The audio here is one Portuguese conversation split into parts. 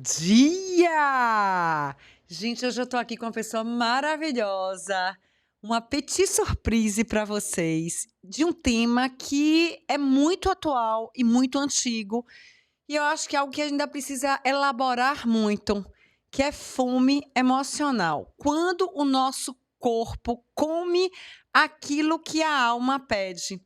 dia! Gente, hoje eu tô aqui com uma pessoa maravilhosa, uma petit surprise para vocês, de um tema que é muito atual e muito antigo, e eu acho que é algo que a gente ainda precisa elaborar muito, que é fome emocional. Quando o nosso corpo come aquilo que a alma pede.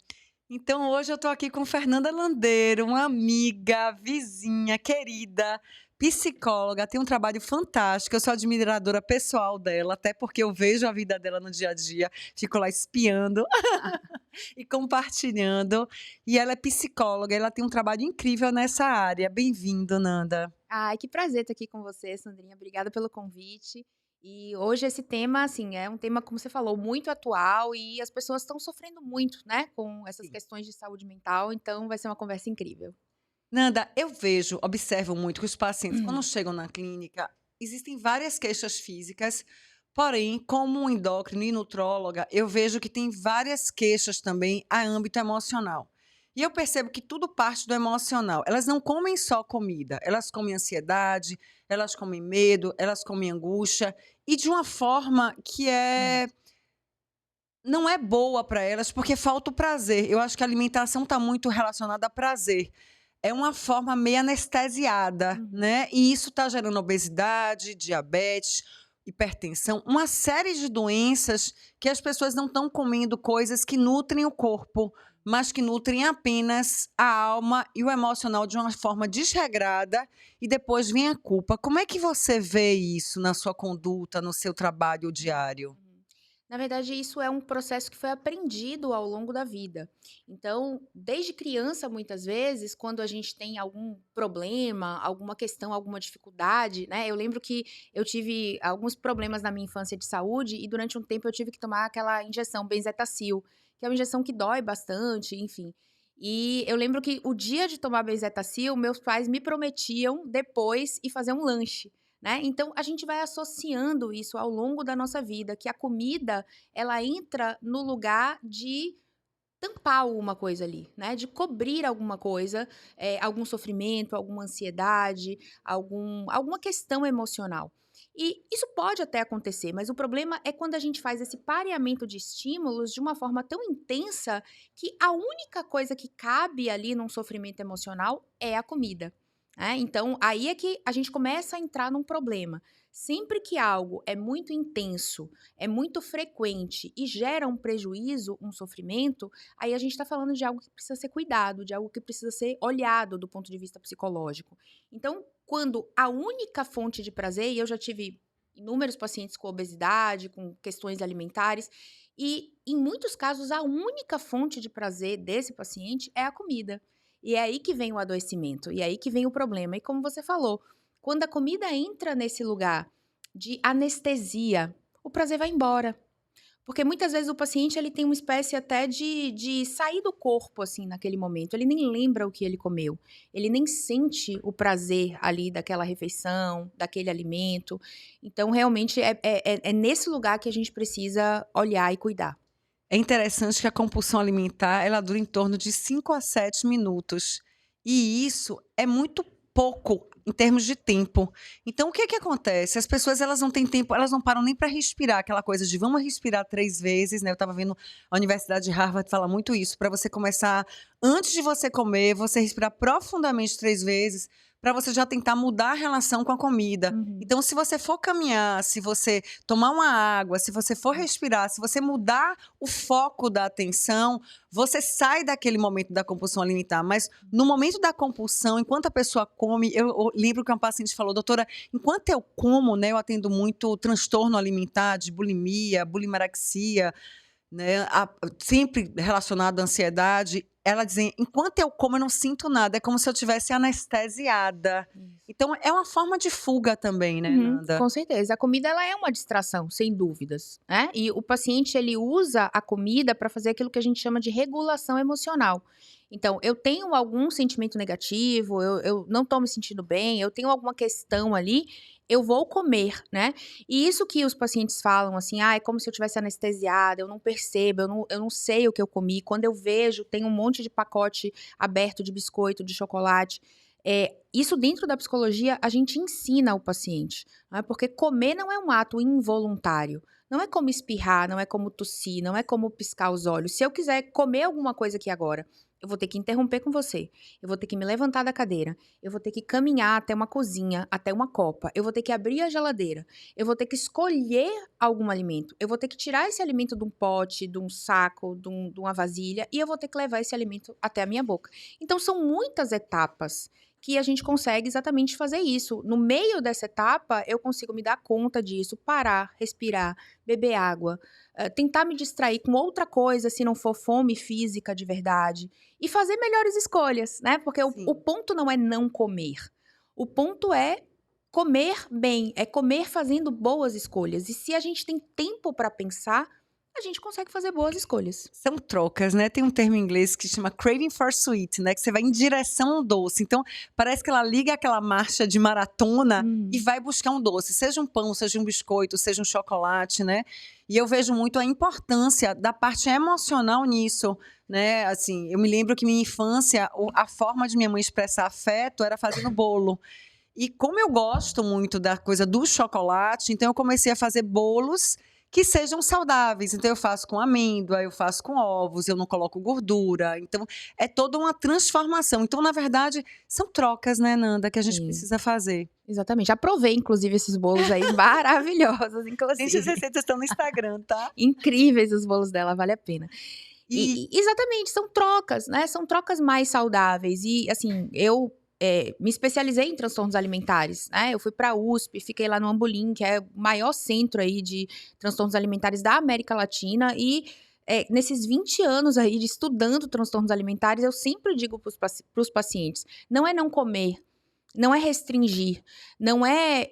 Então hoje eu estou aqui com Fernanda Landeiro, uma amiga, vizinha, querida, psicóloga, tem um trabalho fantástico, eu sou admiradora pessoal dela, até porque eu vejo a vida dela no dia a dia, fico lá espiando e compartilhando. E ela é psicóloga, ela tem um trabalho incrível nessa área. Bem-vindo, Nanda. Ai, que prazer estar aqui com você, Sandrinha. Obrigada pelo convite. E hoje esse tema, assim, é um tema, como você falou, muito atual e as pessoas estão sofrendo muito, né, com essas Sim. questões de saúde mental, então vai ser uma conversa incrível. Nanda, eu vejo, observo muito que os pacientes, quando Hum. chegam na clínica, existem várias queixas físicas, porém, como endócrino e nutróloga, eu vejo que tem várias queixas também a âmbito emocional. E eu percebo que tudo parte do emocional. Elas não comem só comida, elas comem ansiedade, elas comem medo, elas comem angústia, e de uma forma que Hum. não é boa para elas, porque falta o prazer. Eu acho que a alimentação está muito relacionada a prazer. É uma forma meio anestesiada, Uhum. né, e isso está gerando obesidade, diabetes, hipertensão, uma série de doenças que as pessoas não estão comendo coisas que nutrem o corpo, mas que nutrem apenas a alma e o emocional de uma forma desregrada, e depois vem a culpa. Como é que você vê isso na sua conduta, no seu trabalho diário? Uhum. Na verdade, isso é um processo que foi aprendido ao longo da vida. Então, desde criança, muitas vezes, quando a gente tem algum problema, alguma questão, alguma dificuldade, né? Eu lembro que eu tive alguns problemas na minha infância de saúde e durante um tempo eu tive que tomar aquela injeção Benzetacil, que é uma injeção que dói bastante, enfim. E eu lembro que o dia de tomar Benzetacil, meus pais me prometiam depois ir fazer um lanche. Né? Então a gente vai associando isso ao longo da nossa vida, que a comida ela entra no lugar de tampar alguma coisa ali, né? De cobrir alguma coisa, algum sofrimento, alguma ansiedade, alguma questão emocional. E isso pode até acontecer, mas o problema é quando a gente faz esse pareamento de estímulos de uma forma tão intensa que a única coisa que cabe ali num sofrimento emocional é a comida. Então, aí é que a gente começa a entrar num problema. Sempre que algo é muito intenso, é muito frequente e gera um prejuízo, um sofrimento, aí a gente está falando de algo que precisa ser cuidado, de algo que precisa ser olhado do ponto de vista psicológico. Então, quando a única fonte de prazer, e eu já tive inúmeros pacientes com obesidade, com questões alimentares, e em muitos casos a única fonte de prazer desse paciente é a comida. E é aí que vem o adoecimento, e é aí que vem o problema. E como você falou, quando a comida entra nesse lugar de anestesia, o prazer vai embora. Porque muitas vezes o paciente ele tem uma espécie até de sair do corpo, assim, naquele momento. Ele nem lembra o que ele comeu. Ele nem sente o prazer ali daquela refeição, daquele alimento. Então, realmente, é nesse lugar que a gente precisa olhar e cuidar. É interessante que a compulsão alimentar, ela dura em torno de 5 a 7 minutos, e isso é muito pouco em termos de tempo. Então o que que acontece? As pessoas elas não têm tempo, elas não param nem para respirar, aquela coisa de vamos respirar 3 vezes, né, eu estava vendo a Universidade de Harvard fala muito isso, para você começar antes de você comer, você respirar profundamente 3 vezes, para você já tentar mudar a relação com a comida. Uhum. Então se você for caminhar, se você tomar uma água, se você for respirar, se você mudar o foco da atenção, você sai daquele momento da compulsão alimentar, mas no momento da compulsão, enquanto a pessoa come, eu lembro que uma paciente falou: "Doutora, enquanto eu como, né, eu atendo muito transtorno alimentar de bulimia, bulimaraxia, né, sempre relacionado à ansiedade", ela dizia: "Enquanto eu como eu não sinto nada, é como se eu tivesse anestesiada". Isso. Então é uma forma de fuga também, né, Uhum, Nanda? com certeza. A comida ela é uma distração, sem dúvidas, né. E o paciente ele usa a comida para fazer aquilo que a gente chama de regulação emocional. Então, eu tenho algum sentimento negativo, eu não estou me sentindo bem, eu tenho alguma questão ali, eu vou comer, né. E isso que os pacientes falam assim: "Ah, é como se eu tivesse anestesiada, eu não percebo, eu não sei o que eu comi, quando eu vejo tem um monte de pacote aberto de biscoito, de chocolate". Isso dentro da psicologia, a gente ensina ao paciente, né? Porque comer não é um ato involuntário. Não é como espirrar, não é como tossir, não é como piscar os olhos. Se eu quiser comer alguma coisa aqui agora, eu vou ter que interromper com você. Eu vou ter que me levantar da cadeira. Eu vou ter que caminhar até uma cozinha, até uma copa. Eu vou ter que abrir a geladeira. Eu vou ter que escolher algum alimento. Eu vou ter que tirar esse alimento de um pote, de um saco, de uma vasilha, e eu vou ter que levar esse alimento até a minha boca. Então, são muitas etapas que a gente consegue exatamente fazer isso. No meio dessa etapa, eu consigo me dar conta disso, parar, respirar, beber água, tentar me distrair com outra coisa, se não for fome física de verdade, e fazer melhores escolhas, né? Porque o Sim. ponto não é não comer. O ponto é comer bem, é comer fazendo boas escolhas. E se a gente tem tempo para pensar, a gente consegue fazer boas escolhas. São trocas, né, tem um termo em inglês que chama craving for sweet, né, que você vai em direção ao doce, então parece que ela liga aquela marcha de maratona e vai buscar um doce, seja um pão, seja um biscoito, seja um chocolate, né, e eu vejo muito a importância da parte emocional nisso, né, assim, eu me lembro que minha infância, a forma de minha mãe expressar afeto era fazendo bolo. E como eu gosto muito da coisa do chocolate, então eu comecei a fazer bolos que sejam saudáveis. Então eu faço com amêndoa, eu faço com ovos, eu não coloco gordura. Então é toda uma transformação. Então, na verdade, são trocas, né, Nanda, que a gente Sim. precisa fazer. Exatamente. Já provei, inclusive, esses bolos aí maravilhosos, Gente, as inclusive. receitas estão no Instagram, tá? Incríveis os bolos dela, vale a pena. E Exatamente, são trocas, né? São trocas mais saudáveis. E, assim, eu me especializei em transtornos alimentares, né? Eu fui pra USP, fiquei lá no Ambolim, que é o maior centro aí de transtornos alimentares da América Latina. E nesses 20 anos aí de estudando transtornos alimentares, eu sempre digo pros pacientes, não é não comer, não é restringir, não é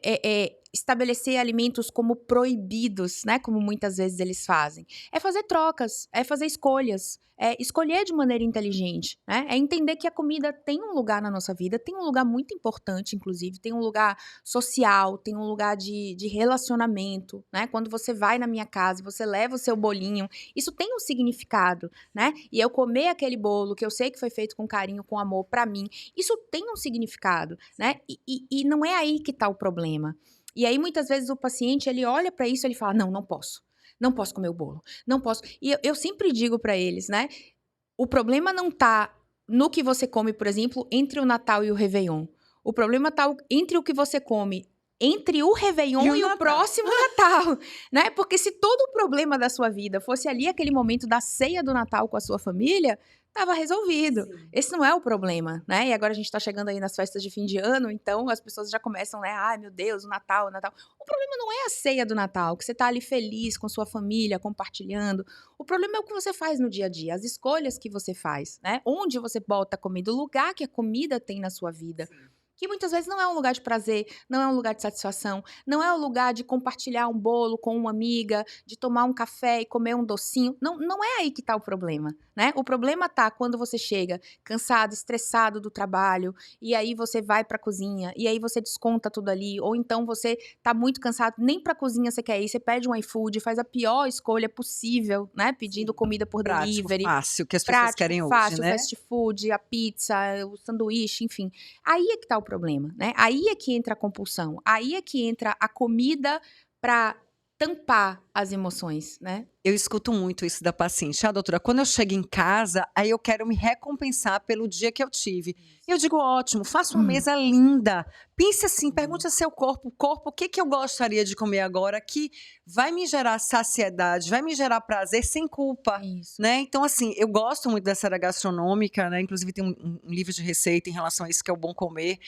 estabelecer alimentos como proibidos, né? Como muitas vezes eles fazem. É fazer trocas, é fazer escolhas, é escolher de maneira inteligente, né? É entender que a comida tem um lugar na nossa vida, tem um lugar muito importante, inclusive, tem um lugar social, tem um lugar de relacionamento, né? Quando você vai na minha casa e você leva o seu bolinho, isso tem um significado, né? E eu comer aquele bolo que eu sei que foi feito com carinho, com amor pra mim, isso tem um significado, né? E não é aí que tá o problema. E aí, muitas vezes, o paciente, ele olha pra isso e ele fala, não, não posso. Não posso comer o bolo. Não posso. E eu sempre digo pra eles, né? O problema não tá no que você come, por exemplo, entre o Natal e o Réveillon. O problema tá entre o que você come entre o Réveillon e o Natal? próximo Natal, né? Porque se todo o problema da sua vida fosse ali aquele momento da ceia do Natal com a sua família, tava resolvido. Sim. Esse não é o problema, né? E agora a gente tá chegando aí nas festas de fim de ano, então as pessoas já começam, né? Ai, meu Deus, o Natal, o Natal. O problema não é a ceia do Natal, que você tá ali feliz com sua família, compartilhando. O problema é o que você faz no dia a dia, as escolhas que você faz, né? Onde você bota a comida, o lugar que a comida tem na sua vida. Que muitas vezes não é um lugar de prazer, não é um lugar de satisfação, não é um lugar de compartilhar um bolo com uma amiga, de tomar um café e comer um docinho. Não, não é aí que tá o problema, né? O problema tá quando você chega cansado, estressado do trabalho, e aí você vai pra cozinha, e aí você desconta tudo ali, ou então você tá muito cansado, nem pra cozinha você quer ir, você pede um iFood, faz a pior escolha possível, né? Pedindo comida por prático, delivery. fácil, que as pessoas Prático, querem hoje, fácil, né? fast food, a pizza, o sanduíche, enfim. Aí é que tá o problema, né? Aí é que entra a compulsão. Aí é que entra a comida pra tampar as emoções, né? Eu escuto muito isso da paciente. Ah, doutora, quando eu chego em casa, aí eu quero me recompensar pelo dia que eu tive. Eu digo, ótimo, faça uma mesa linda. Pense assim, pergunte ao seu corpo, o que que eu gostaria de comer agora que vai me gerar saciedade, vai me gerar prazer sem culpa, Isso. né? Então, assim, eu gosto muito dessa área gastronômica, né? Inclusive tem um livro de receita em relação a isso, que é o Bom Comer,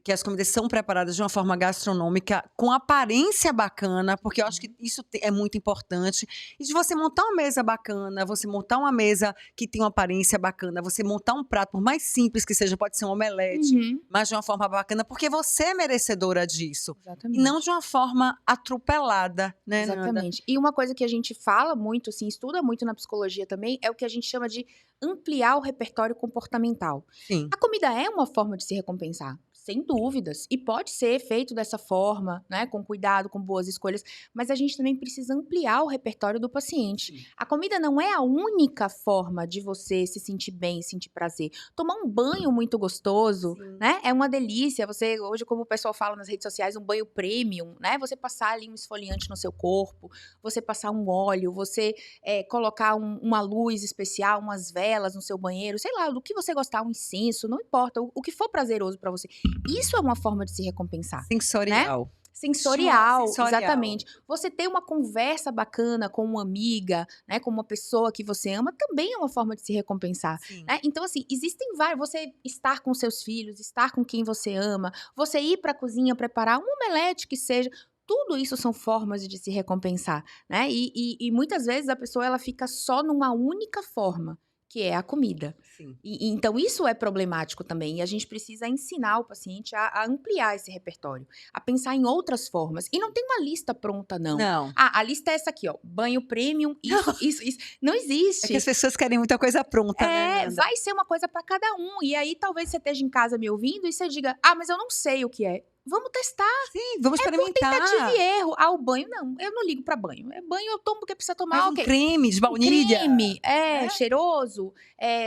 que as comidas são preparadas de uma forma gastronômica, com aparência bacana, porque eu acho que isso é muito importante. E de você montar uma mesa bacana, você montar uma mesa que tem uma aparência bacana, você montar um prato, por mais simples que seja, pode ser um omelete, mas de uma forma bacana, porque você é merecedora disso. Exatamente. E não de uma forma atropelada, né, Nanda? Exatamente. E uma coisa que a gente fala muito, assim, estuda muito na psicologia também, é o que a gente chama de ampliar o repertório comportamental. Sim. A comida é uma forma de se recompensar. Sem dúvidas. E pode ser feito dessa forma, né? Com cuidado, com boas escolhas. Mas a gente também precisa ampliar o repertório do paciente. Sim. A comida não é a única forma de você se sentir bem, sentir prazer. Tomar um banho muito gostoso, Sim. né? É uma delícia. Você, hoje, como o pessoal fala nas redes sociais, um banho premium, né? Você passar ali um esfoliante no seu corpo, você passar um óleo, você colocar uma luz especial, umas velas no seu banheiro, sei lá, do que você gostar, um incenso, não importa, o que for prazeroso pra você. Isso é uma forma de se recompensar, né? Sensorial. Sensorial, Sensorial. exatamente. Você ter uma conversa bacana com uma amiga, né, com uma pessoa que você ama, também é uma forma de se recompensar, Sim. né? Então, assim, existem vários. Você estar com seus filhos, estar com quem você ama, você ir pra cozinha preparar um omelete que seja. Tudo isso são formas de se recompensar, né? E muitas vezes a pessoa ela fica só numa única forma, que é a comida. Sim. Então, isso é problemático também. E a gente precisa ensinar o paciente a ampliar esse repertório, a pensar em outras formas. E não tem uma lista pronta, não. Não. Ah, a lista é essa aqui, ó. Banho premium, isso. Não É que existe. as pessoas querem muita coisa pronta, né, Nanda? Vai ser uma coisa pra cada um. E aí, talvez você esteja em casa me ouvindo e você diga, ah, mas eu não sei o que é. Vamos testar. Sim, vamos Por experimentar. tentativa e erro. Ah, o banho, não. Eu não ligo pra banho. Banho eu tomo porque precisa tomar, Faz um ok. creme de baunilha. Creme, cheiroso,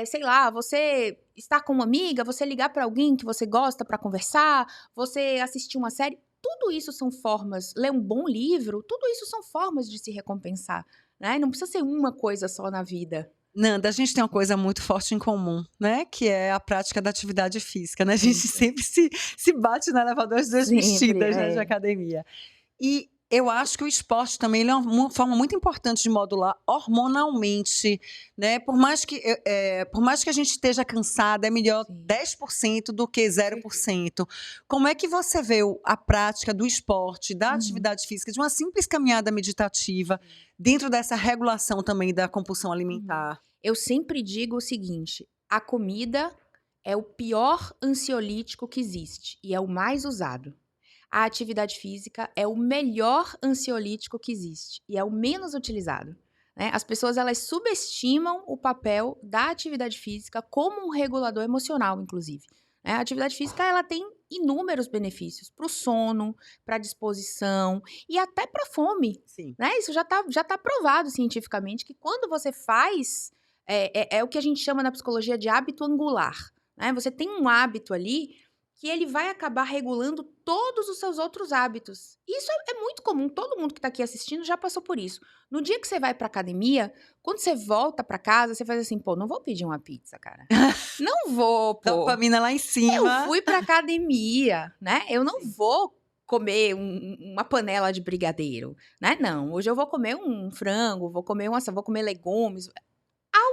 sei lá, você estar com uma amiga, você ligar pra alguém que você gosta pra conversar, você assistir uma série, tudo isso são formas, ler um bom livro, tudo isso são formas de se recompensar, né? Não precisa ser uma coisa só na vida. Nanda, a gente tem uma coisa muito forte em comum, né? Que é a prática da atividade física, né? A gente sempre se bate no elevador as duas vestidas, né, de academia. E eu acho que o esporte também ele é uma forma muito importante de modular hormonalmente, né? Por mais que a gente esteja cansada, é melhor 10% do que 0%. Como é que você vê a prática do esporte, da atividade física, de uma simples caminhada meditativa, dentro dessa regulação também da compulsão alimentar? Eu sempre digo o seguinte, a comida é o pior ansiolítico que existe e é o mais usado. A atividade física é o melhor ansiolítico que existe e é o menos utilizado, né? As pessoas elas subestimam o papel da atividade física como um regulador emocional, inclusive, né? A atividade física ela tem inúmeros benefícios para o sono, para a disposição e até para a fome, Sim. né? Isso já tá provado cientificamente que quando você faz é o que a gente chama na psicologia de hábito angular, né? Você tem um hábito ali que ele vai acabar regulando todos os seus outros hábitos. Isso é muito comum, todo mundo que tá aqui assistindo já passou por isso. No dia que você vai pra academia, quando você volta pra casa, você faz assim, pô, não vou pedir uma pizza, cara. Não vou, pô. Dopamina lá em cima. Eu fui pra academia, né? Eu não vou comer uma panela de brigadeiro, né? Não, hoje eu vou comer um frango, vou comer legumes.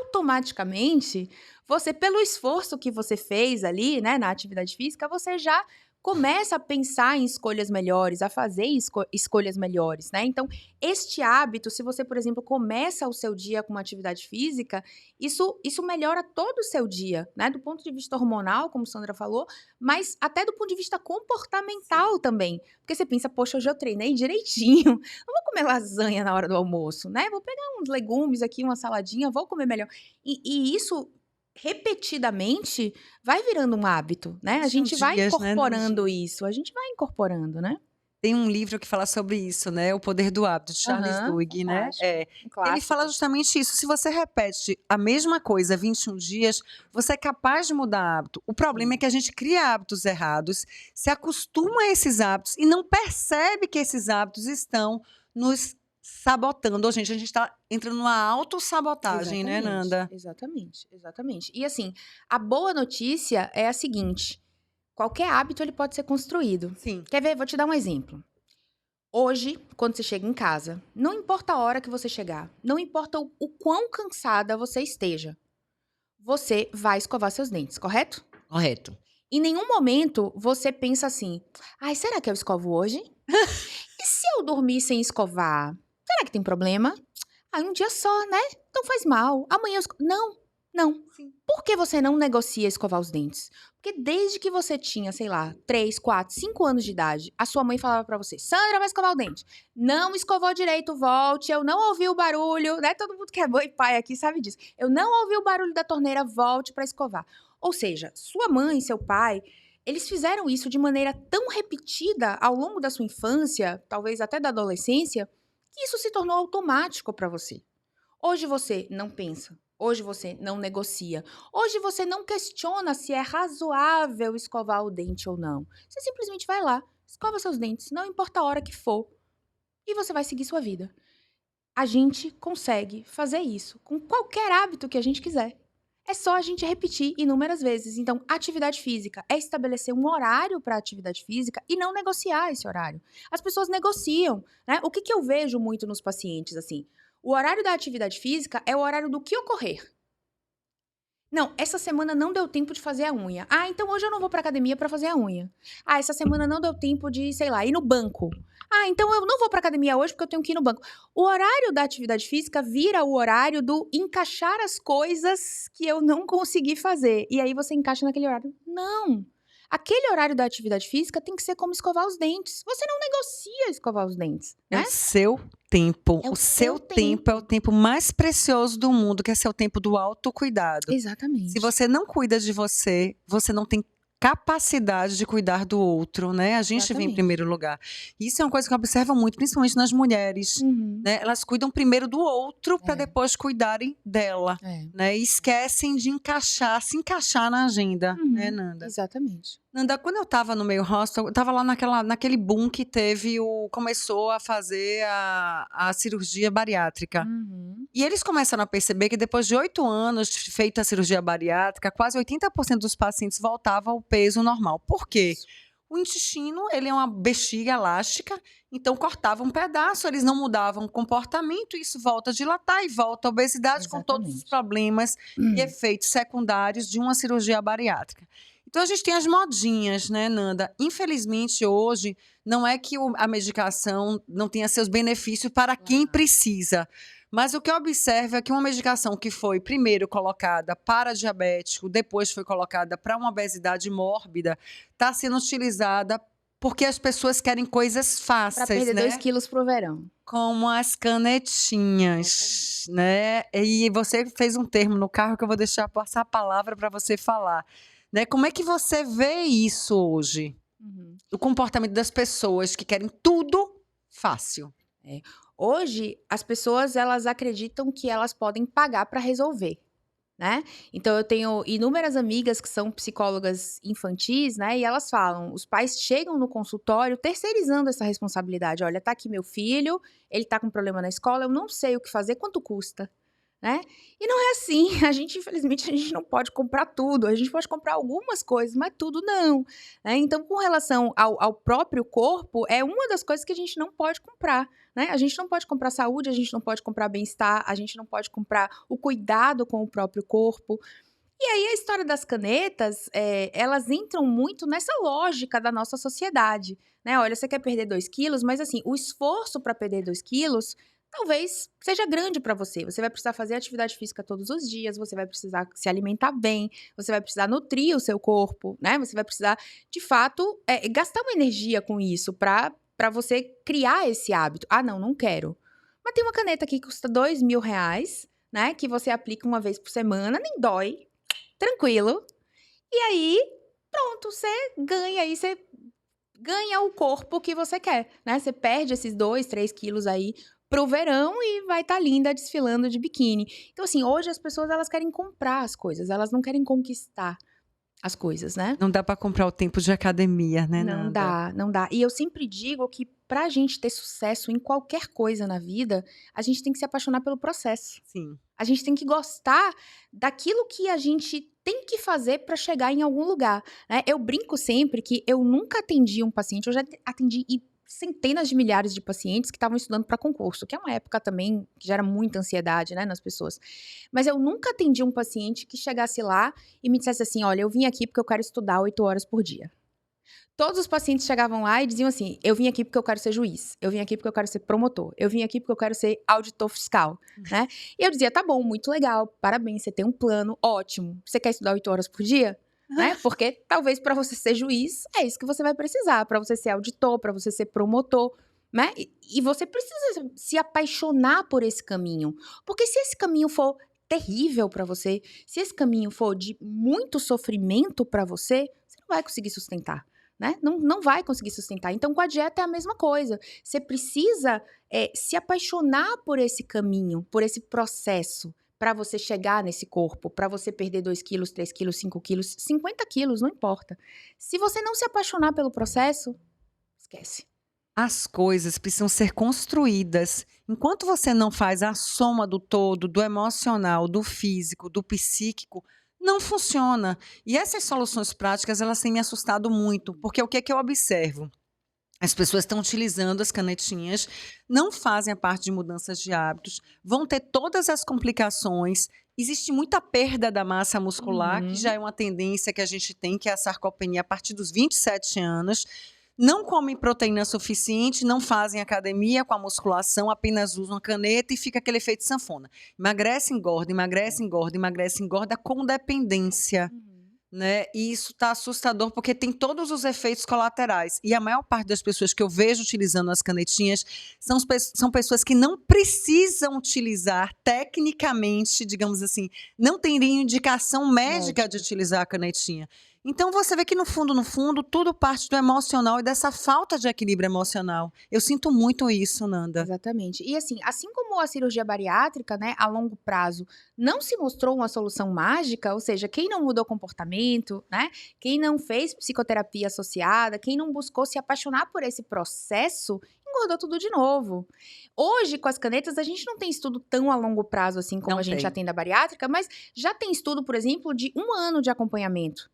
Automaticamente, você, pelo esforço que você fez ali, né, na atividade física, você já começa a pensar em escolhas melhores, a fazer escolhas melhores, né? Então, este hábito, se você, por exemplo, começa o seu dia com uma atividade física, isso melhora todo o seu dia, né? Do ponto de vista hormonal, como Sandra falou, mas até do ponto de vista comportamental também. Porque você pensa, poxa, hoje eu treinei direitinho, não vou comer lasanha na hora do almoço, né? Vou pegar uns legumes aqui, uma saladinha, vou comer melhor. E isso repetidamente vai virando um hábito, né? A gente vai incorporando isso, a gente vai incorporando, né? Tem um livro que fala sobre isso, né? O Poder do Hábito, de Charles Duhigg, né? Ele fala justamente isso. Se você repete a mesma coisa 21 dias, você é capaz de mudar hábito. O problema é que a gente cria hábitos errados, se acostuma a esses hábitos e não percebe que esses hábitos estão nos sabotando. A gente está entrando numa autossabotagem, né, Nanda? Exatamente. E assim, a boa notícia é a seguinte: qualquer hábito ele pode ser construído. Sim. Quer ver? Vou te dar um exemplo. Hoje, quando você chega em casa, não importa a hora que você chegar, não importa o quão cansada você esteja, você vai escovar seus dentes, correto? Correto. Em nenhum momento você pensa assim, ai, será que eu escovo hoje? E se eu dormir sem escovar? Será que tem problema? Ah, um dia só, né? Não faz mal. Amanhã eu escovo. Não. Sim. Por que você não negocia escovar os dentes? Porque desde que você tinha, sei lá, 3, 4, 5 anos de idade, a sua mãe falava pra você, Sandra, vai escovar o dente. Não escovou direito, volte. Eu não ouvi o barulho, né? Todo mundo que é mãe e pai aqui sabe disso. Eu não ouvi o barulho da torneira, volte pra escovar. Ou seja, sua mãe, seu pai, Eles fizeram isso de maneira tão repetida ao longo da sua infância, talvez até da adolescência, que isso se tornou automático para você. Hoje você não pensa, hoje você não negocia, hoje você não questiona se é razoável escovar o dente ou não. Você simplesmente vai lá, escova seus dentes, não importa a hora que for, e você vai seguir sua vida. A gente consegue fazer isso com qualquer hábito que a gente quiser. É só a gente repetir inúmeras vezes. Então, atividade física é estabelecer um horário para atividade física e não negociar esse horário. As pessoas negociam, né? O que eu vejo muito nos pacientes, assim? O horário da atividade física é o horário do que ocorrer. Não, essa semana não deu tempo de fazer a unha. Ah, então hoje eu não vou pra academia pra fazer a unha. Ah, essa semana não deu tempo de, sei lá, ir no banco. Ah, então eu não vou pra academia hoje porque eu tenho que ir no banco. O horário da atividade física vira o horário do encaixar as coisas que eu não consegui fazer. E aí você encaixa naquele horário. Não. Aquele horário da atividade física tem que ser como escovar os dentes. Você não negocia escovar os dentes, É né? o seu tempo. É O o seu seu tempo é o tempo mais precioso do mundo, que é seu tempo do autocuidado. Se Exatamente. você não cuida de você, você não tem capacidade de cuidar do outro, né? A gente vem em Exatamente. primeiro lugar. Isso é uma coisa que eu observo muito, principalmente nas mulheres, Uhum. né? Elas cuidam primeiro do outro para É. depois cuidarem dela, É. né? E esquecem de se encaixar na agenda, né, Uhum. Nanda? Exatamente. Nanda, quando eu estava no meio hostel, eu estava lá naquele boom que começou a fazer a cirurgia bariátrica. Uhum. E eles começaram a perceber que depois de 8 anos feita a cirurgia bariátrica, quase 80% dos pacientes voltavam ao peso normal. Por quê? Isso. O intestino, ele é uma bexiga elástica, então cortava um pedaço, eles não mudavam o comportamento, isso volta a dilatar e volta a obesidade com todos os Exatamente. problemas e efeitos secundários de uma cirurgia bariátrica. Então a gente tem as modinhas, né, Nanda? Infelizmente hoje não é que a medicação não tenha seus benefícios para quem Claro. precisa. Mas o que eu observo é que uma medicação que foi primeiro colocada para diabético, depois foi colocada para uma obesidade mórbida, está sendo utilizada porque as pessoas querem coisas Para fáceis, perder 2 né? quilos pro verão. Como as canetinhas, né? E você fez um termo no carro que eu vou deixar passar a palavra para você falar, né? Como é que você vê isso hoje? Uhum. O comportamento das pessoas que querem tudo fácil. Hoje, as pessoas, elas acreditam que elas podem pagar para resolver, né? Então, eu tenho inúmeras amigas que são psicólogas infantis, né? E elas falam, os pais chegam no consultório terceirizando essa responsabilidade. Olha, tá aqui meu filho, ele tá com problema na escola, eu não sei o que fazer, quanto custa? Né? E não é assim, infelizmente, a gente não pode comprar tudo, a gente pode comprar algumas coisas, mas tudo não, né? Então, com relação ao próprio corpo, é uma das coisas que a gente não pode comprar, né? A gente não pode comprar saúde, a gente não pode comprar bem-estar, a gente não pode comprar o cuidado com o próprio corpo. E aí, a história das canetas, elas entram muito nessa lógica da nossa sociedade, né? Olha, você quer perder 2 quilos, mas assim, o esforço para perder 2 quilos talvez seja grande para você. Você vai precisar fazer atividade física todos os dias, você vai precisar se alimentar bem, você vai precisar nutrir o seu corpo, né? Você vai precisar, de fato, gastar uma energia com isso para você criar esse hábito. Ah, não quero. Mas tem uma caneta aqui que custa R$ 2.000, né? Que você aplica uma vez por semana, nem dói, tranquilo. E aí, pronto, você ganha o corpo que você quer, né? Você perde esses 2, 3 quilos aí pro verão e vai estar linda desfilando de biquíni. Então, assim, hoje as pessoas, elas querem comprar as coisas, elas não querem conquistar as coisas, né? Não dá para comprar o tempo de academia, né, Não Nanda? dá, não dá. E eu sempre digo que pra gente ter sucesso em qualquer coisa na vida, a gente tem que se apaixonar pelo processo. Sim. A gente tem que gostar daquilo que a gente tem que fazer para chegar em algum lugar, né? Eu brinco sempre que eu nunca atendi um paciente, eu já atendi centenas de milhares de pacientes que estavam estudando para concurso, que é uma época também que gera muita ansiedade, né, nas pessoas. Mas eu nunca atendi um paciente que chegasse lá e me dissesse assim, olha, eu vim aqui porque eu quero estudar 8 horas por dia. Todos os pacientes chegavam lá e diziam assim, eu vim aqui porque eu quero ser juiz, eu vim aqui porque eu quero ser promotor, eu vim aqui porque eu quero ser auditor fiscal, né? E eu dizia, tá bom, muito legal, parabéns, você tem um plano, ótimo. Você quer estudar 8 horas por dia? Né? Porque talvez para você ser juiz, é isso que você vai precisar, para você ser auditor, para você ser promotor, né? E você precisa se apaixonar por esse caminho. Porque se esse caminho for terrível para você, se esse caminho for de muito sofrimento para você não vai conseguir sustentar. Né? Não vai conseguir sustentar. Então, com a dieta é a mesma coisa. Você precisa se apaixonar por esse caminho, por esse processo, para você chegar nesse corpo, para você perder 2 quilos, 3 quilos, 5 quilos, 50 quilos, não importa. Se você não se apaixonar pelo processo, esquece. As coisas precisam ser construídas. Enquanto você não faz a soma do todo, do emocional, do físico, do psíquico, não funciona. E essas soluções práticas, elas têm me assustado muito, porque o que é que eu observo? As pessoas estão utilizando as canetinhas, não fazem a parte de mudanças de hábitos, vão ter todas as complicações. Existe muita perda da massa muscular, que já é uma tendência que a gente tem, que é a sarcopenia a partir dos 27 anos. Não comem proteína suficiente, não fazem academia com a musculação, apenas usam a caneta e fica aquele efeito sanfona. Emagrece, engorda, emagrece, engorda, emagrece, engorda com dependência. Né? E isso está assustador porque tem todos os efeitos colaterais. E a maior parte das pessoas que eu vejo utilizando as canetinhas são pessoas que não precisam utilizar tecnicamente, digamos assim, não teriam indicação médica de utilizar a canetinha. Então você vê que no fundo, tudo parte do emocional e dessa falta de equilíbrio emocional. Eu sinto muito isso, Nanda. Exatamente. E assim como a cirurgia bariátrica, né, a longo prazo, não se mostrou uma solução mágica, ou seja, quem não mudou comportamento, né, quem não fez psicoterapia associada, quem não buscou se apaixonar por esse processo, engordou tudo de novo. Hoje, com as canetas, a gente não tem estudo tão a longo prazo assim como a gente já tem da bariátrica, mas já tem estudo, por exemplo, de 1 ano de acompanhamento.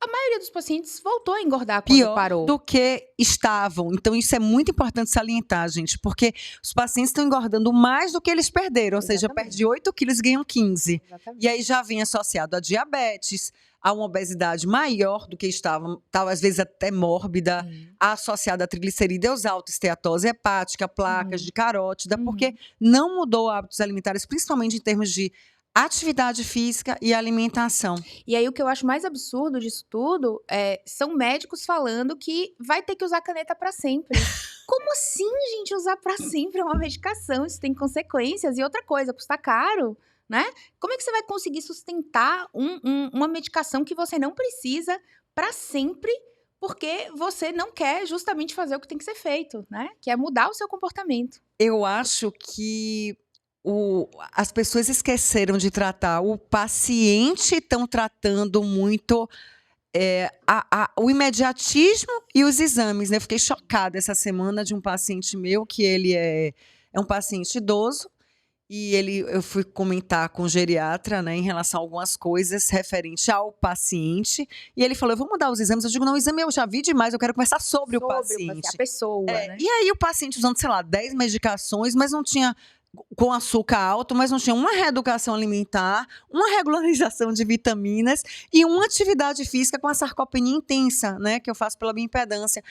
A maioria dos pacientes voltou a engordar quando parou. Do que estavam. Então, isso é muito importante salientar, gente, porque os pacientes estão engordando mais do que eles perderam. Ou seja, perde 8 quilos e ganham 15. E aí já vem associado a diabetes, a uma obesidade maior do que estavam, às vezes até mórbida, associada a triglicerídeos altos, esteatose hepática, placas de carótida, porque não mudou hábitos alimentares, principalmente em termos de atividade física e alimentação. E aí o que eu acho mais absurdo disso tudo são médicos falando que vai ter que usar caneta para sempre. Como assim, gente, usar para sempre uma medicação? Isso tem consequências. E outra coisa, custa caro, né? Como é que você vai conseguir sustentar uma medicação que você não precisa para sempre, porque você não quer justamente fazer o que tem que ser feito, né? Que é mudar o seu comportamento. Eu acho que as pessoas esqueceram de tratar o paciente, estão tratando muito o imediatismo e os exames, né? Eu fiquei chocada essa semana de um paciente meu, que ele é um paciente idoso, e eu fui comentar com o geriatra, né, em relação a algumas coisas referente ao paciente, e ele falou, eu vou mudar os exames. Eu digo, não, o exame eu já vi demais, eu quero conversar sobre o paciente. A pessoa, né? E aí o paciente usando, sei lá, 10 medicações, mas não tinha com açúcar alto, mas não tinha uma reeducação alimentar, uma regularização de vitaminas e uma atividade física com a sarcopenia intensa, né, que eu faço pela bioimpedância.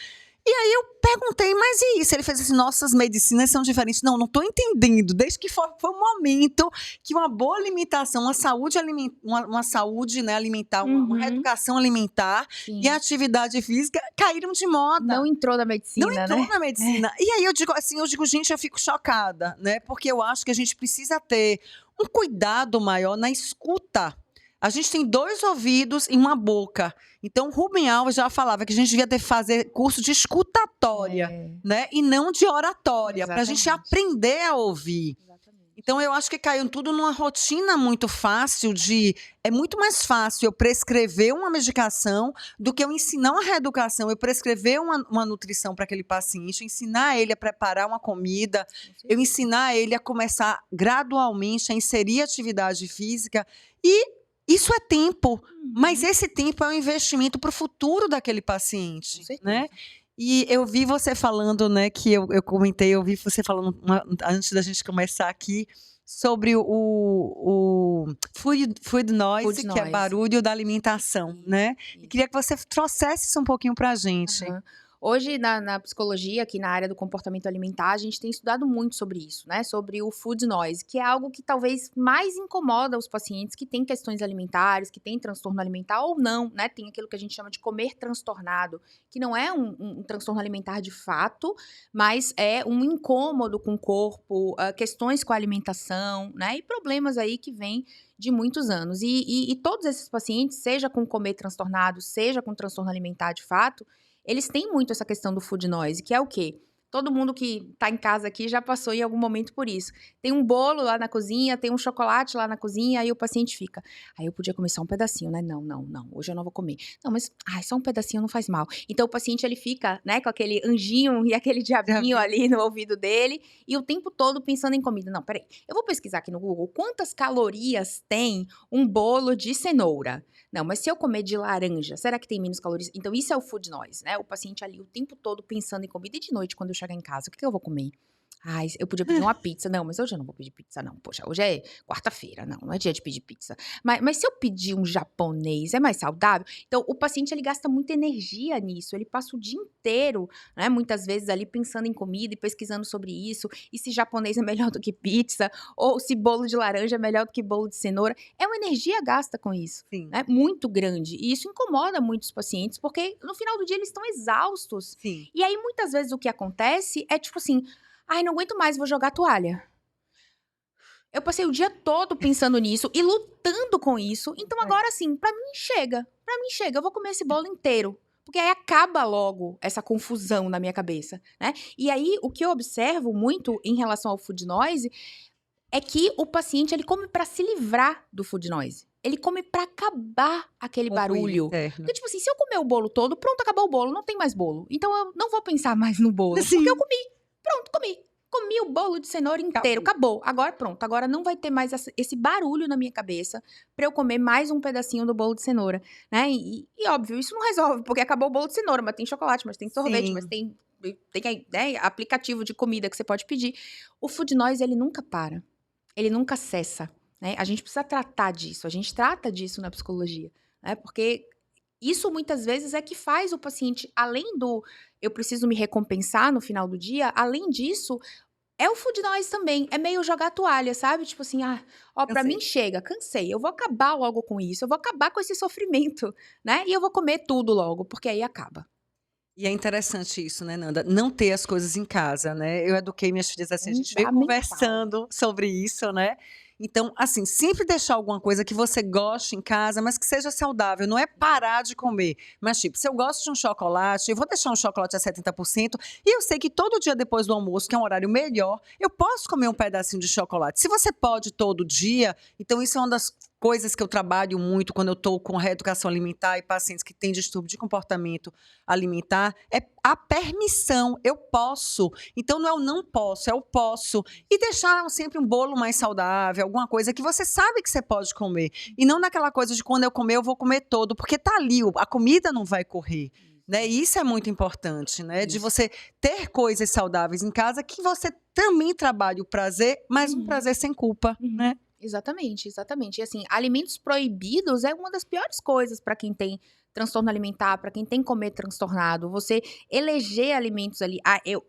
E aí eu perguntei, mas e isso? Ele fez assim, nossas medicinas são diferentes. Não estou entendendo. Desde que foi um momento que uma boa alimentação, uma saúde, uma saúde, né, alimentar, uma reeducação alimentar e a atividade física caíram de moda. Não entrou na medicina, né? Não entrou na medicina. E aí eu digo, gente, eu fico chocada, né? Porque eu acho que a gente precisa ter um cuidado maior na escuta. A gente tem 2 ouvidos e uma boca. Então, Rubem Alves já falava que a gente devia fazer curso de escutatória, né? E não de oratória, para a gente aprender a ouvir. Então, eu acho que caiu tudo numa rotina muito fácil é muito mais fácil eu prescrever uma medicação do que eu ensinar uma reeducação, eu prescrever uma nutrição para aquele paciente, ensinar ele a preparar uma comida, eu ensinar ele a começar gradualmente a inserir atividade física e isso é tempo, mas esse tempo é um investimento para o futuro daquele paciente, né? E eu vi você falando, né, que eu comentei, eu vi você falando antes da gente começar aqui sobre o food noise, que é barulho da alimentação, né? E queria que você trouxesse isso um pouquinho para a gente. Hoje, na psicologia, aqui na área do comportamento alimentar, a gente tem estudado muito sobre isso, né? Sobre o food noise, que é algo que talvez mais incomoda os pacientes que têm questões alimentares, que têm transtorno alimentar ou não, né? Tem aquilo que a gente chama de comer transtornado, que não é um transtorno alimentar de fato, mas é um incômodo com o corpo, questões com a alimentação, né? E problemas aí que vêm de muitos anos. E todos esses pacientes, seja com comer transtornado, seja com transtorno alimentar de fato, eles têm muito essa questão do food noise, que é o quê? Todo mundo que tá em casa aqui já passou em algum momento por isso. Tem um bolo lá na cozinha, tem um chocolate lá na cozinha, aí o paciente fica. Aí eu podia comer só um pedacinho, né? Não, não, não. Hoje eu não vou comer. Não, mas só um pedacinho não faz mal. Então o paciente ele fica, né, com aquele anjinho e aquele Já diabinho vi. ali no ouvido dele e o tempo todo pensando em comida. Não, peraí. Eu vou pesquisar aqui no Google quantas calorias tem um bolo de cenoura. Não, mas se eu comer de laranja, será que tem menos calorias? Então, isso é o food noise, né? O paciente ali o tempo todo pensando em comida e de noite, quando eu chegar em casa, o que eu vou comer? Ai, eu podia pedir uma pizza. Não, mas hoje eu não vou pedir pizza, não. Poxa, hoje é quarta-feira, não é dia de pedir pizza. Mas se eu pedir um japonês, é mais saudável? Então, o paciente, ele gasta muita energia nisso. Ele passa o dia inteiro, né, muitas vezes ali pensando em comida e pesquisando sobre isso. E se japonês é melhor do que pizza, ou se bolo de laranja é melhor do que bolo de cenoura. É uma energia gasta com isso, Sim, né, muito grande. E isso incomoda muitos pacientes, porque no final do dia eles estão exaustos. sim. E aí, muitas vezes, o que acontece é tipo assim: ai, não aguento mais, vou jogar a toalha. Eu passei o dia todo pensando nisso e lutando com isso. Então É. agora sim, pra mim chega. Pra mim chega, eu vou comer esse bolo inteiro. Porque aí acaba logo essa confusão na minha cabeça, né? E aí, o que eu observo muito em relação ao food noise é que o paciente, ele come pra se livrar do food noise. Ele come pra acabar aquele Com o ruído barulho. interno. Porque, tipo assim, se eu comer o bolo todo, pronto, acabou o bolo, não tem mais bolo. Então eu não vou pensar mais no bolo, porque eu Sim. comi. Pronto, comi. Comi o bolo de cenoura inteiro, acabou. Agora pronto, agora não vai ter mais esse barulho na minha cabeça pra eu comer mais um pedacinho do bolo de cenoura, né? E óbvio, isso não resolve, porque acabou o bolo de cenoura, mas tem chocolate, mas tem sorvete, mas Sim. tem aí, né, aplicativo de comida que você pode pedir. O food noise, ele nunca para. Ele nunca cessa, né? A gente precisa tratar disso, a gente trata disso na psicologia, né? Porque isso muitas vezes é que faz o paciente, além do eu preciso me recompensar no final do dia, além disso, é o food noise também, é meio jogar a toalha, sabe? Tipo assim, ó, pra mim Cansei. chega, cansei, eu vou acabar logo com isso, eu vou acabar com esse sofrimento, né? E eu vou comer tudo logo, porque aí acaba. E é interessante isso, né, Nanda, não ter as coisas em casa, né. Eu eduquei minhas filhas assim, a gente veio Fundamental. conversando sobre isso, né. Então, assim, sempre deixar alguma coisa que você goste em casa, mas que seja saudável, não é parar de comer, mas tipo, se eu gosto de um chocolate, eu vou deixar um chocolate a 70% e eu sei que todo dia depois do almoço, que é um horário melhor, eu posso comer um pedacinho de chocolate. Se você pode todo dia, então isso é uma das coisas que eu trabalho muito quando eu estou com reeducação alimentar e pacientes que têm distúrbio de comportamento alimentar, é a permissão, eu posso. Então não é o não posso, é o posso. E deixar sempre um bolo mais saudável, alguma coisa que você sabe que você pode comer. E não naquela coisa de quando eu comer, eu vou comer todo, porque tá ali, a comida não vai correr. Né? E isso é muito importante, né? De Isso. você ter coisas saudáveis em casa que você também trabalhe o prazer, mas um Uhum. prazer sem culpa, Uhum. né? Exatamente, exatamente. E assim, alimentos proibidos é uma das piores coisas para quem tem transtorno alimentar, para quem tem comer transtornado. Você eleger alimentos ali,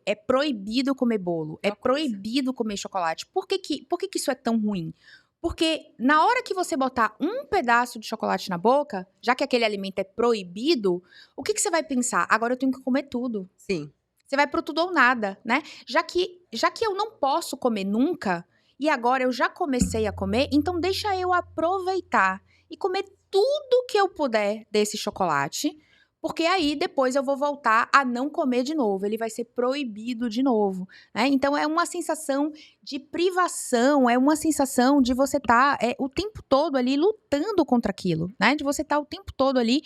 é proibido comer bolo, é É uma coisa. proibido comer chocolate. Por que que isso é tão ruim? Porque na hora que você botar um pedaço de chocolate na boca, já que aquele alimento é proibido, o que que você vai pensar? Agora eu tenho que comer tudo. Sim. Você vai pro tudo ou nada, né? Já que eu não posso comer nunca, e agora eu já comecei a comer, então deixa eu aproveitar e comer tudo que eu puder desse chocolate, porque aí depois eu vou voltar a não comer de novo, ele vai ser proibido de novo, né? Então é uma sensação de privação, é uma sensação de você estar o tempo todo ali lutando contra aquilo, né? De você estar o tempo todo ali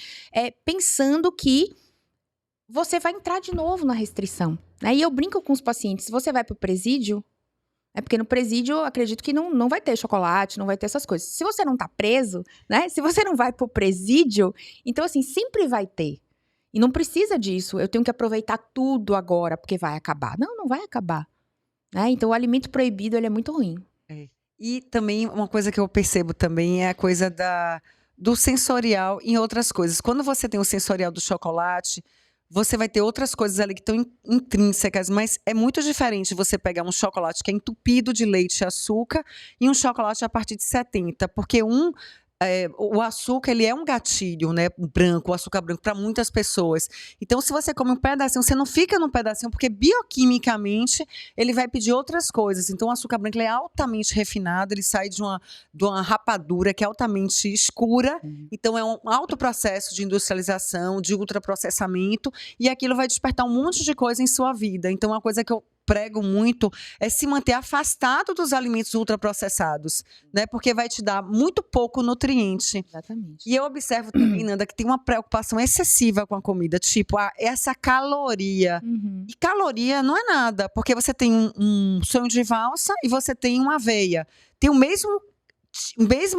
pensando que você vai entrar de novo na restrição, né? E eu brinco com os pacientes, se você vai pro presídio, é porque no presídio eu acredito que não vai ter chocolate, não vai ter essas coisas. Se você não tá preso, né? Se você não vai pro presídio, então assim, sempre vai ter. E não precisa disso, eu tenho que aproveitar tudo agora, porque vai acabar. Não, não vai acabar, né? Então o alimento proibido, ele é muito ruim. É. E também uma coisa que eu percebo também é a coisa do sensorial em outras coisas. Quando você tem o sensorial do chocolate, você vai ter outras coisas ali que estão intrínsecas, mas é muito diferente você pegar um chocolate que é entupido de leite e açúcar e um chocolate a partir de 70, porque o açúcar, ele é um gatilho, né, branco, o açúcar branco, para muitas pessoas. Então, se você come um pedacinho, você não fica num pedacinho, porque bioquimicamente ele vai pedir outras coisas. Então, o açúcar branco, ele é altamente refinado, ele sai de uma rapadura que é altamente escura. Então, é um alto processo de industrialização, de ultraprocessamento, e aquilo vai despertar um monte de coisa em sua vida. Então, uma coisa que eu prego muito é se manter afastado dos alimentos ultraprocessados, né? Porque vai te dar muito pouco nutriente. Exatamente. E eu observo também, Nanda, que tem uma preocupação excessiva com a comida, tipo, essa caloria. Uhum. E caloria não é nada, porque você tem um sonho de valsa e você tem uma aveia. Tem o mesmo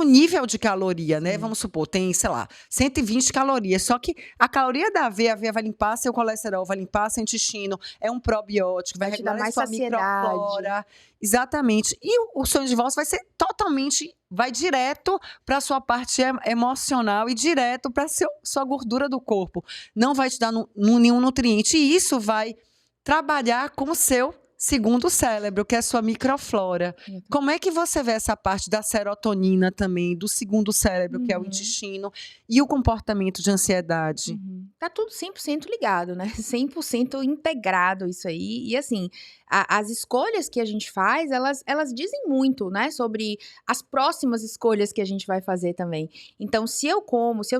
nível de caloria, né? Sim. Vamos supor, tem, sei lá, 120 calorias. Só que a caloria da aveia, a aveia vai limpar seu colesterol, vai limpar seu intestino, é um probiótico, vai Vai te dar regular a mais sua saciedade. microflora. Exatamente. E o sonho de valsa vai ser totalmente, vai direto para a sua parte emocional e direto para sua gordura do corpo. Não vai te dar nenhum nutriente. E isso vai trabalhar com o seu segundo cérebro, que é a sua microflora. Como é que você vê essa parte da serotonina também, do segundo cérebro, que é o intestino, e o comportamento de ansiedade? Tá tudo 100% ligado, né? 100% integrado isso aí. E assim, as escolhas que a gente faz, elas dizem muito, né? Sobre as próximas escolhas que a gente vai fazer também. Então, se eu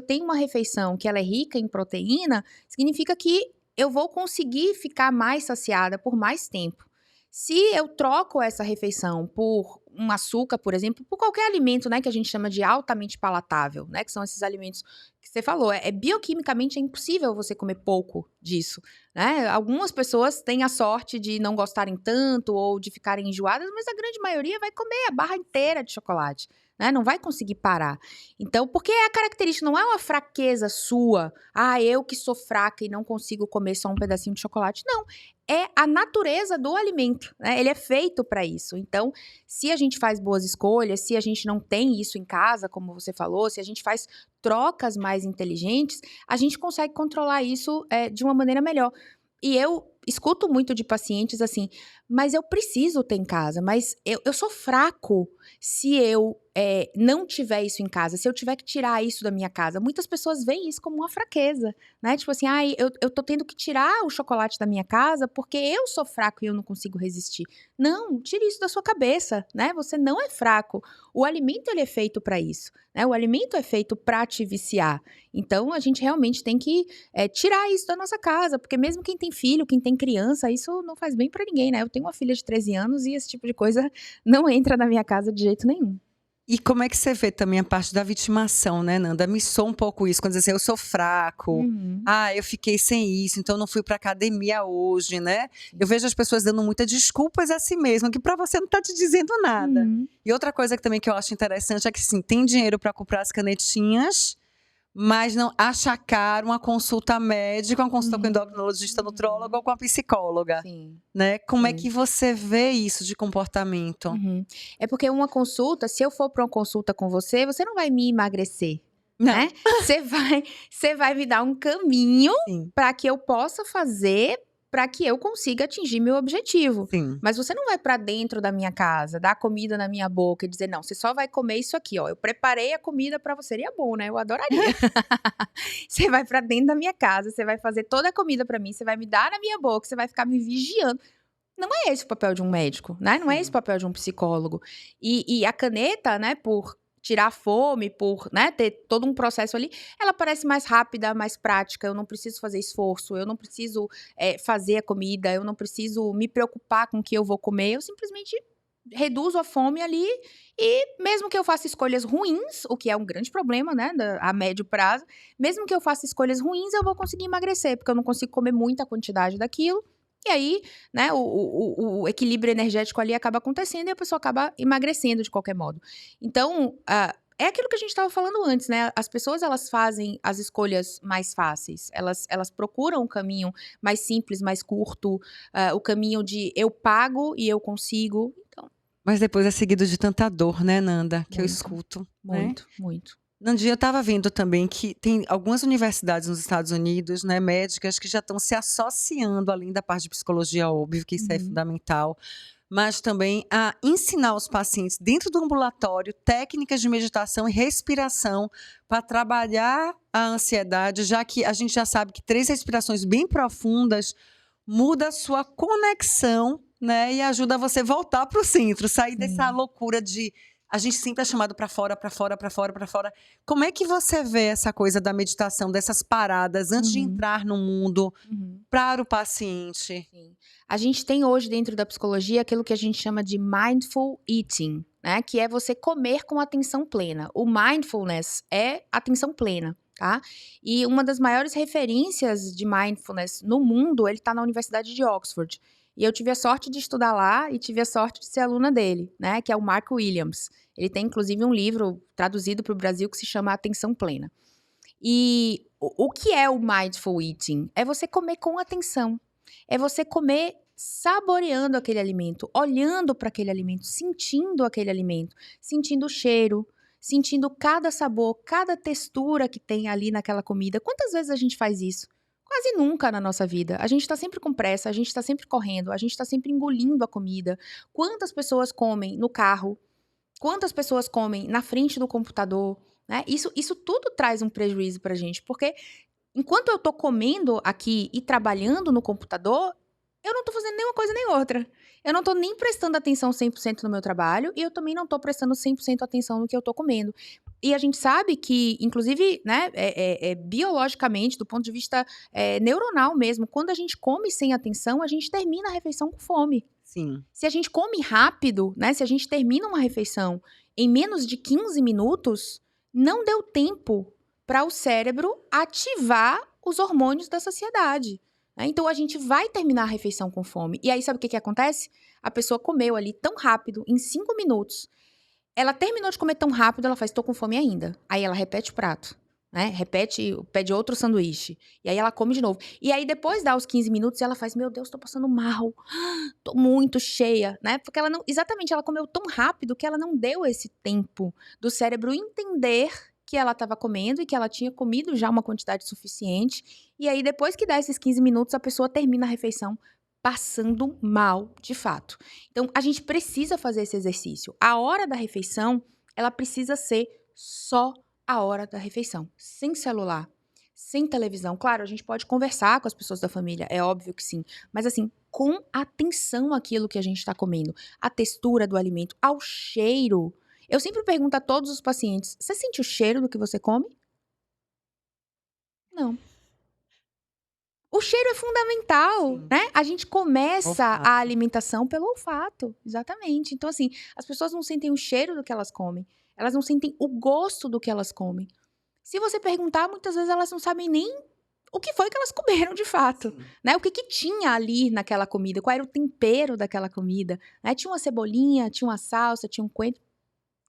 tenho uma refeição que ela é rica em proteína, significa que eu vou conseguir ficar mais saciada por mais tempo. Se eu troco essa refeição por um açúcar, por exemplo, por qualquer alimento, né, que a gente chama de altamente palatável, né, que são esses alimentos que você falou, bioquimicamente é impossível você comer pouco disso, né? Algumas pessoas têm a sorte de não gostarem tanto ou de ficarem enjoadas, mas a grande maioria vai comer a barra inteira de chocolate, né? Não vai conseguir parar. Então, porque a característica não é uma fraqueza sua, eu que sou fraca e não consigo comer só um pedacinho de chocolate, não. É a natureza do alimento, né? Ele é feito para isso. Então, se a gente faz boas escolhas, se a gente não tem isso em casa, como você falou, se a gente faz trocas mais inteligentes, a gente consegue controlar isso de uma maneira melhor. E eu escuto muito de pacientes assim, mas eu preciso ter em casa, mas eu sou fraco se eu não tiver isso em casa, se eu tiver que tirar isso da minha casa. Muitas pessoas veem isso como uma fraqueza, né? Tipo assim, eu tô tendo que tirar o chocolate da minha casa porque eu sou fraco e eu não consigo resistir. Não, tire isso da sua cabeça, né? Você não é fraco. O alimento, ele é feito para isso, né? O alimento é feito para te viciar. Então, a gente realmente tem que tirar isso da nossa casa, porque mesmo quem tem filho, quem tem criança, isso não faz bem para ninguém, né? Eu tenho uma filha de 13 anos e esse tipo de coisa não entra na minha casa de jeito nenhum. E como é que você vê também a parte da vitimação, né, Nanda? Me soa um pouco isso, quando diz assim, eu sou fraco, eu fiquei sem isso, então não fui pra academia hoje, né? Eu vejo as pessoas dando muitas desculpas a si mesmas, que pra você não tá te dizendo nada. E outra coisa que também que eu acho interessante é que, assim, tem dinheiro pra comprar as canetinhas, mas não acha caro uma consulta médica, uma consulta com o endocrinologista, nutrólogo ou com a psicóloga, Sim. né? Como é que você vê isso de comportamento? É porque uma consulta, se eu for para uma consulta com você, você não vai me emagrecer, Não. né? Você vai me dar um caminho Sim, para que eu possa fazer para que eu consiga atingir meu objetivo. sim. Mas você não vai para dentro da minha casa, dar comida na minha boca e dizer, não, você só vai comer isso aqui, ó. Eu preparei a comida para você. Seria bom, né? Eu adoraria. Você vai para dentro da minha casa, você vai fazer toda a comida para mim, você vai me dar na minha boca, você vai ficar me vigiando. Não é esse o papel de um médico, né? Não é esse o papel de um psicólogo. E a caneta, né, por tirar a fome, por, né, ter todo um processo ali, ela parece mais rápida, mais prática. Eu não preciso fazer esforço, eu não preciso fazer a comida, eu não preciso me preocupar com o que eu vou comer. Eu simplesmente reduzo a fome ali e mesmo que eu faça escolhas ruins, o que é um grande problema, né, a médio prazo, mesmo que eu faça escolhas ruins, eu vou conseguir emagrecer, porque eu não consigo comer muita quantidade daquilo. E aí, né, o equilíbrio energético ali acaba acontecendo e a pessoa acaba emagrecendo de qualquer modo. Então, é aquilo que a gente estava falando antes, né? As pessoas, elas fazem as escolhas mais fáceis. Elas procuram o caminho mais simples, mais curto, o caminho de eu pago e eu consigo. Então, Mas depois é seguido de tanta dor, né, Nanda? Que eu muito, escuto, né? muito, muito. Nandinha, eu estava vendo também que tem algumas universidades nos Estados Unidos, né, médicas, que já estão se associando, além da parte de psicologia, óbvio que isso é Uhum, fundamental, mas também a ensinar os pacientes dentro do ambulatório técnicas de meditação e respiração para trabalhar a ansiedade, já que a gente já sabe que 3 respirações bem profundas muda a sua conexão, né, e ajuda você voltar para o centro, sair dessa sim. loucura de a gente sempre é chamado para fora, para fora, para fora, para fora. Como é que você vê essa coisa da meditação, dessas paradas antes de Uhum, entrar no mundo uhum. para o paciente? Sim. A gente tem hoje dentro da psicologia aquilo que a gente chama de mindful eating, né? Que é você comer com atenção plena. O mindfulness é atenção plena, tá? E uma das maiores referências de mindfulness no mundo, ele está na Universidade de Oxford. E eu tive a sorte de estudar lá e tive a sorte de ser aluna dele, né? Que é o Mark Williams. Ele tem inclusive um livro traduzido para o Brasil que se chama Atenção Plena. E o que é o mindful eating? É você comer com atenção. É você comer saboreando aquele alimento, olhando para aquele alimento, sentindo aquele alimento, sentindo o cheiro, sentindo cada sabor, cada textura que tem ali naquela comida. Quantas vezes a gente faz isso? Quase nunca na nossa vida. A gente está sempre com pressa, a gente está sempre correndo, a gente está sempre engolindo a comida. Quantas pessoas comem no carro? Quantas pessoas comem na frente do computador, né? Isso tudo traz um prejuízo pra gente, porque enquanto eu tô comendo aqui e trabalhando no computador, eu não tô fazendo nenhuma coisa nem outra. Eu não tô nem prestando atenção 100% no meu trabalho e eu também não tô prestando 100% atenção no que eu tô comendo. E a gente sabe que, inclusive, né, biologicamente, do ponto de vista neuronal mesmo, quando a gente come sem atenção, a gente termina a refeição com fome. Sim. Se a gente come rápido, né, se a gente termina uma refeição em menos de 15 minutos, não deu tempo para o cérebro ativar os hormônios da saciedade, né? Então a gente vai terminar a refeição com fome. E aí sabe o que que acontece? A pessoa comeu ali tão rápido, em 5 minutos. Ela terminou de comer tão rápido, ela faz, tô com fome ainda. Aí ela repete o prato, né? Repete, pede outro sanduíche. E aí ela come de novo. E aí depois dá os 15 minutos e ela faz, meu Deus, tô passando mal. Tô muito cheia, né? Porque ela não, exatamente, ela comeu tão rápido que ela não deu esse tempo do cérebro entender que ela estava comendo e que ela tinha comido já uma quantidade suficiente. E aí depois que dá esses 15 minutos, a pessoa termina a refeição passando mal, de fato. Então, a gente precisa fazer esse exercício. A hora da refeição, ela precisa ser só a hora da refeição, sem celular, sem televisão. Claro, a gente pode conversar com as pessoas da família, é óbvio que sim, mas assim, com atenção àquilo que a gente está comendo, à textura do alimento, ao cheiro. Eu sempre pergunto a todos os pacientes: você sente o cheiro do que você come? Não. O cheiro é fundamental, Sim. né? A gente começa a Olfato. alimentação pelo olfato, exatamente. Então, assim, as pessoas não sentem o cheiro do que elas comem, elas não sentem o gosto do que elas comem. Se você perguntar, muitas vezes elas não sabem nem o que foi que elas comeram de fato, Sim. né? O que que tinha ali naquela comida, qual era o tempero daquela comida, né? Tinha uma cebolinha, tinha uma salsa, tinha um coentro,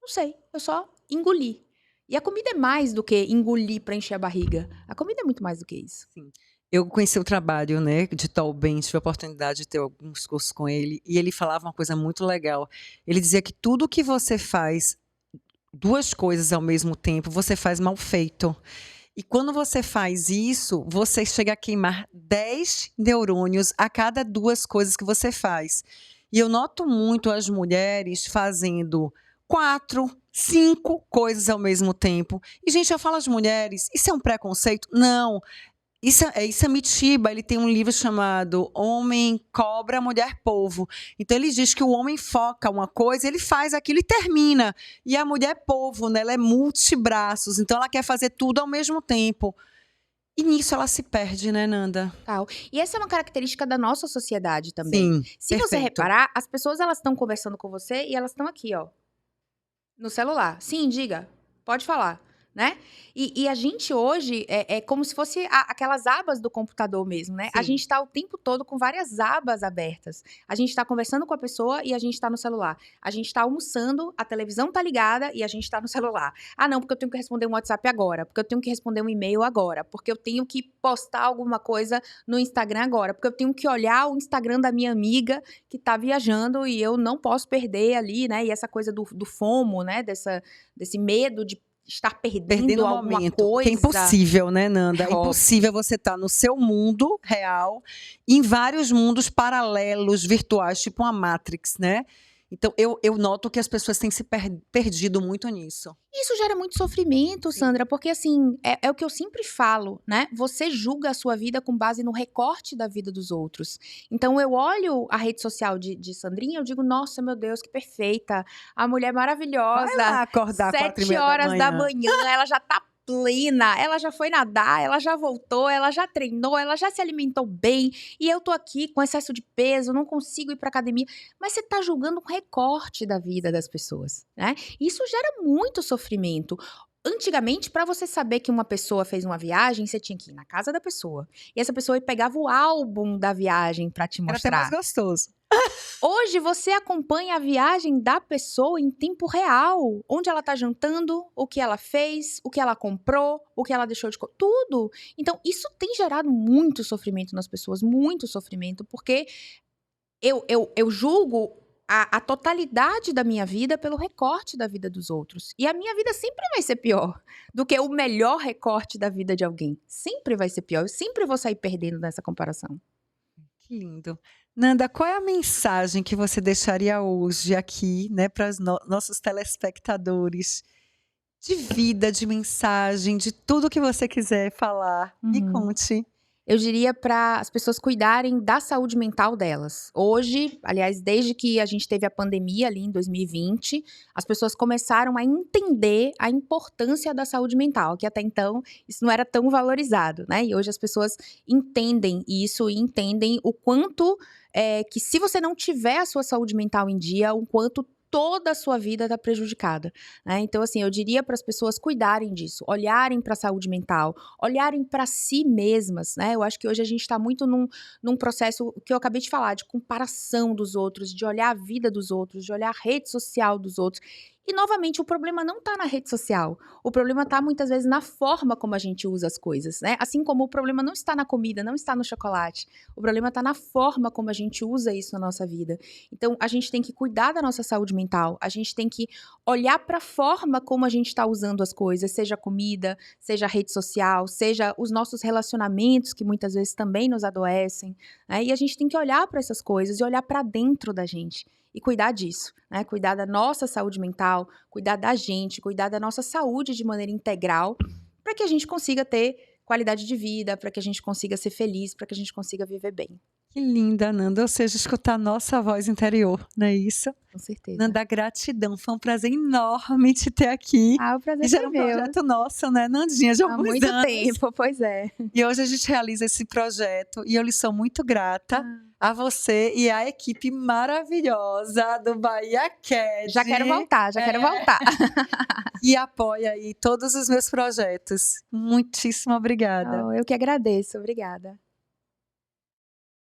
não sei, eu só engoli. E a comida é mais do que engolir para encher a barriga. A comida é muito mais do que isso. Sim. Eu conheci o trabalho, né, de Tolben, tive a oportunidade de ter alguns cursos com ele, e ele falava uma coisa muito legal. Ele dizia que tudo que você faz 2 coisas ao mesmo tempo, você faz mal feito. E quando você faz isso, você chega a queimar 10 neurônios a cada 2 coisas que você faz. E eu noto muito as mulheres fazendo 4, 5 coisas ao mesmo tempo. E, gente, eu falo às mulheres, isso é um preconceito? Não. Isso é Mitiba, ele tem um livro chamado Homem, Cobra, Mulher, Polvo. Então ele diz que o homem foca uma coisa, ele faz aquilo e termina. E a mulher polvo, né, ela é multibraços, então ela quer fazer tudo ao mesmo tempo. E nisso ela se perde, né, Nanda? Tal. E essa é uma característica da nossa sociedade também. Sim, Se você perfeito. reparar, as pessoas elas estão conversando com você e elas estão aqui, ó, no celular. Sim, diga. Pode falar, né? E a gente hoje é como se fosse aquelas abas do computador mesmo, né? A Sim. gente tá o tempo todo com várias abas abertas. A gente tá conversando com a pessoa e a gente tá no celular. A gente tá almoçando, a televisão tá ligada e a gente tá no celular. Ah, não, porque eu tenho que responder um WhatsApp agora, porque eu tenho que responder um e-mail agora, porque eu tenho que postar alguma coisa no Instagram agora, porque eu tenho que olhar o Instagram da minha amiga que tá viajando e eu não posso perder ali, né? E essa coisa do FOMO, né? Desse medo estar Perdendo perdendo o alguma momento, que é coisa. impossível, né, Nanda? É Óbvio. impossível você estar no seu mundo real, em vários mundos paralelos, virtuais, tipo uma Matrix, né? Então, eu noto que as pessoas têm se perdido muito nisso. Isso gera muito sofrimento, Sim. Sandra, porque assim, é o que eu sempre falo, né? Você julga a sua vida com base no recorte da vida dos outros. Então eu olho a rede social de Sandrinha, eu digo, nossa, meu Deus, que perfeita. A mulher Vai maravilhosa. lá acordar 7 4h30 da horas da manhã. manhã, ela já tá plena, ela já foi nadar, ela já voltou, ela já treinou, ela já se alimentou bem, e eu tô aqui com excesso de peso, não consigo ir pra academia. Mas você tá julgando um recorte da vida das pessoas, né? Isso gera muito sofrimento. Antigamente, para você saber que uma pessoa fez uma viagem, você tinha que ir na casa da pessoa. E essa pessoa pegava o álbum da viagem para te Era até mais mostrar. gostoso. Hoje você acompanha a viagem da pessoa em tempo real, onde ela tá jantando, o que ela fez, o que ela comprou, o que ela deixou de tudo. Então, isso tem gerado muito sofrimento nas pessoas, muito sofrimento, porque eu julgo a totalidade da minha vida pelo recorte da vida dos outros. E a minha vida sempre vai ser pior do que o melhor recorte da vida de alguém. Sempre vai ser pior. Eu sempre vou sair perdendo nessa comparação. Que lindo. Nanda, qual é a mensagem que você deixaria hoje aqui, né, para os nossos telespectadores? De vida, de mensagem, de tudo que você quiser falar. Me conte. Eu diria para as pessoas cuidarem da saúde mental delas. Hoje, aliás, desde que a gente teve a pandemia ali em 2020, as pessoas começaram a entender a importância da saúde mental, que até então isso não era tão valorizado, né? E hoje as pessoas entendem isso e entendem o quanto que se você não tiver a sua saúde mental em dia, o quanto toda a sua vida está prejudicada, né? Então, assim, eu diria para as pessoas cuidarem disso, olharem para a saúde mental, olharem para si mesmas, né? Eu acho que hoje a gente está muito num processo que eu acabei de falar, de comparação dos outros, de olhar a vida dos outros, de olhar a rede social dos outros. E, novamente, o problema não está na rede social. O problema está, muitas vezes, na forma como a gente usa as coisas, né? Assim como o problema não está na comida, não está no chocolate. O problema está na forma como a gente usa isso na nossa vida. Então, a gente tem que cuidar da nossa saúde mental. A gente tem que olhar para a forma como a gente está usando as coisas, seja a comida, seja a rede social, seja os nossos relacionamentos, que muitas vezes também nos adoecem, né? E a gente tem que olhar para essas coisas e olhar para dentro da gente e cuidar disso, né? Cuidar da nossa saúde mental, cuidar da gente, cuidar da nossa saúde de maneira integral, para que a gente consiga ter qualidade de vida, para que a gente consiga ser feliz, para que a gente consiga viver bem. Que linda, Nanda. Ou seja, escutar a nossa voz interior, não é isso? Com certeza. Nanda, gratidão. Foi um prazer enorme te ter aqui. Ah, o prazer E já foi era um meu. projeto nosso, né, Nandinha? De Há alguns muito anos. tempo, pois é. E hoje a gente realiza esse projeto e eu lhe sou muito grata a você e à equipe maravilhosa do Bahia Cad. Já quero voltar, já quero voltar. E apoia aí todos os meus projetos. Muitíssimo obrigada. Oh, eu que agradeço, obrigada.